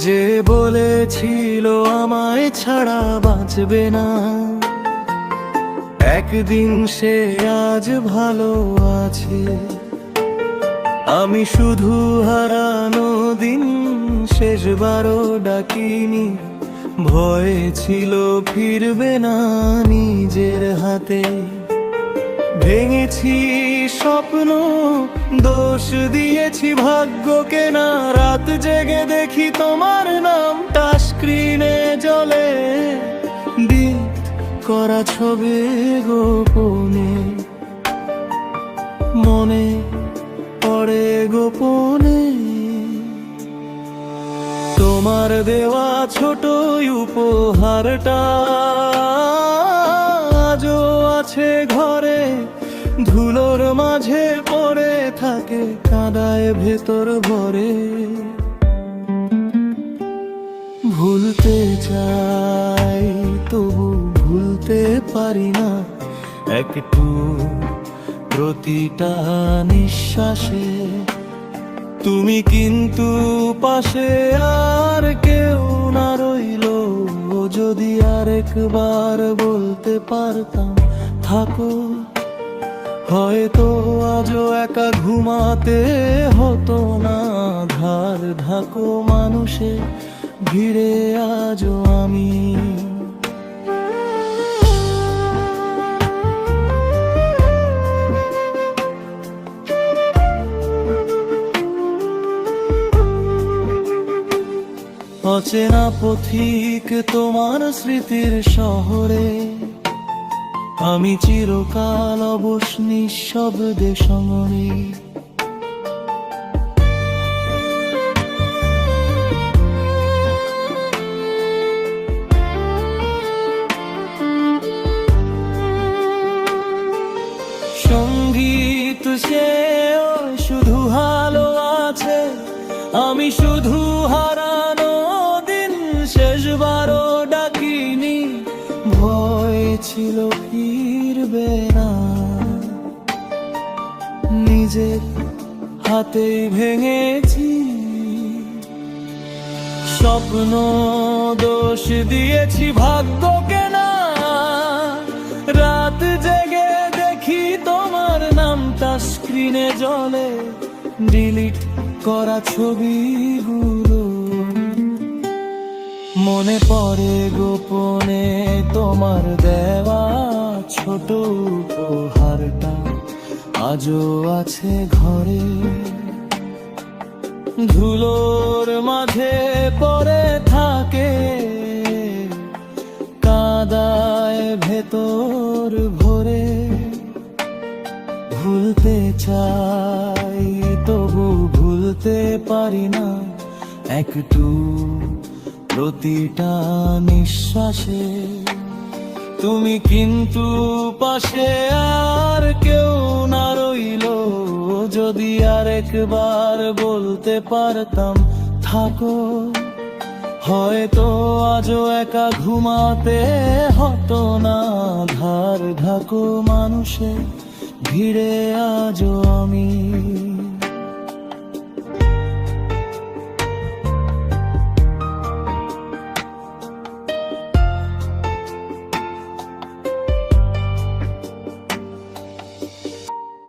যে বলেছিল আমায় ছাড়া বাঁচবে না, একদিন সে আজ ভালো আছে। আমি শুধু হারানো দিন শেষবারও ডাকিনি, ভয় ছিল ফিরবে না নিজের হাতে। ভেঙেছি স্বপ্ন, দোষ দিয়েছি ভাগ্যকে না, রাত জেগে দেখি তোমার নামটা স্ক্রিনে জ্বলে। ডিলিট করা ছবি গোপনে মনে পড়ে গোপনে। তোমার দেওয়া ছোট উপহারটা আজও আছে ঘরে, ধুলোর মাঝে পড়ে থাকে, কাঁদায় ভেতর ভরে। ভুলতে চাই তবু ভুলতে পারি না, একটু প্রতিটা নিঃশ্বাসে তুমি কিন্তু পাশে। আর কেউ না রইলো, যদি আরেকবার বলতে পারতাম থাকো, হয়তো আজও একা ঘুমাতে হতো না। ধার ধাকো মানুষে ভিড়ে আজও আমি। অচেনা পথিক তোমার স্মৃতির শহরে, আমি চিরকাল অবশ নিঃশব্দে সঙ্গে। সঙ্গীত সে শুধু ভালো আছে, আমি শুধু হারানো দিন শেষবারও ডাকিনি, ভয় ছিল ফিরবে না নিজের হাতেই ভেঙেছি স্বপ্ন। দোষ দিয়েছি ভাগ্যকে না, রাত জেগে দেখি তোমার নামটা স্ক্রিনে জ্বলে। ডিলিট করা ছবিগুলো মনে পড়ে গোপনে, তোমার দেওয়া ছোট উপহারটা আজও আছে ঘরে, ধুলোর মাঝে পড়ে থাকে, কাঁদায় ভেতর ভরে। ভুলতে চাই তবু ভুলতে পারি না, একটু প্রতিটা নিঃশ্বাসে তুমি কিন্তু পাশে। আর কেউ না রইলো, যদি আরেকবার বলতে পারতাম থাকো, হয়তো আজও একা ঘুমাতে হতো না। ধার ধাকো মানুষে ভিড়ে আজও আমি।